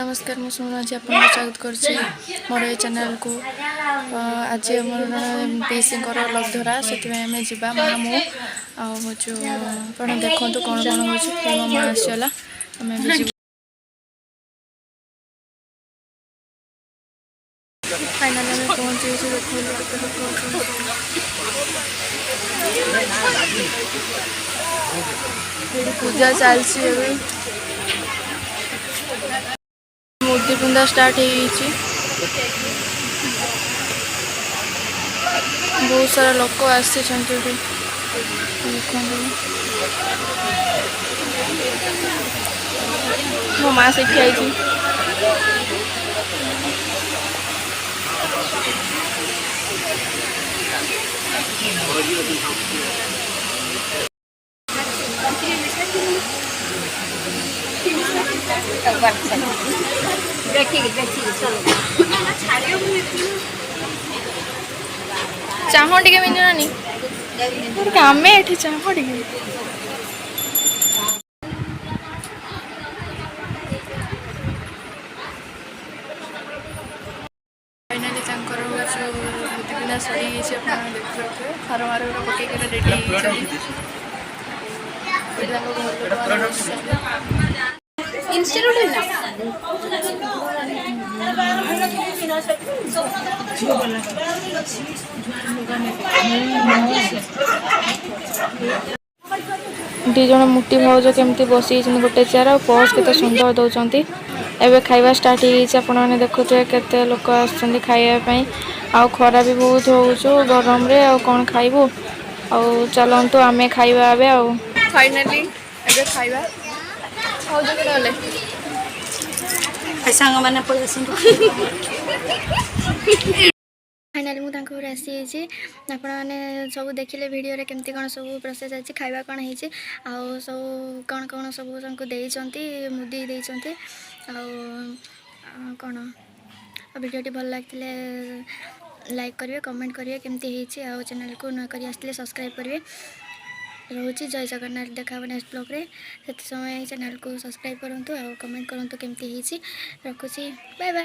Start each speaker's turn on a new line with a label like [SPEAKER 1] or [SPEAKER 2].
[SPEAKER 1] नमस्कार मैं सुन आज आपको स्वागत कर मोर ये चैनल को आज मोर पीसी लग्धरा से आम जा माँ मु आप देखो कौन कौन हो माँ आसगला आम फाइनाल आम पहुँचे पूजा चलती मूर्ति पिंधा स्टार्ट हो बहुत सारा लोक आसी मो माँ से आई चाह टे मिलुनानी आम ये चाह टे फाइनाली बुद्धिपिंधा सरी देखिए फार मार पकईक रेडी दी जन मुटी भाउज केमती बसी गोटे चेयर और पॉज के सुंदर दौरान एवं खाଇବା स्टार्ट हो देखुए केते लोक आसुँच खावाई आउ खरा भी बहुत हो गरम रे आ कौन खाइबू आ चलतु आम खाइबा आ फाइनाली एबे खाइबा भाउज के गले
[SPEAKER 2] सांग मैंने
[SPEAKER 3] फाइनाली मुझे घर आसी आपने सब देखिले वीडियो रे केमती कौन सब प्रोसेस अच्छी खाଇବା कौन है आउ सब कौन कौन सब देती मुदी देती कौन वीडियो भल लगे लाइक करेंगे कमेंट करेंगे केमती है चैनल को न कर आसते सब्सक्राइब करेंगे रोची जय जगन्नाथ देखा नेक्स्ट ब्लॉग रे से समय चैनल को सब्सक्राइब करूँ कमेंट करूँ केमती रखुची बाय बाय।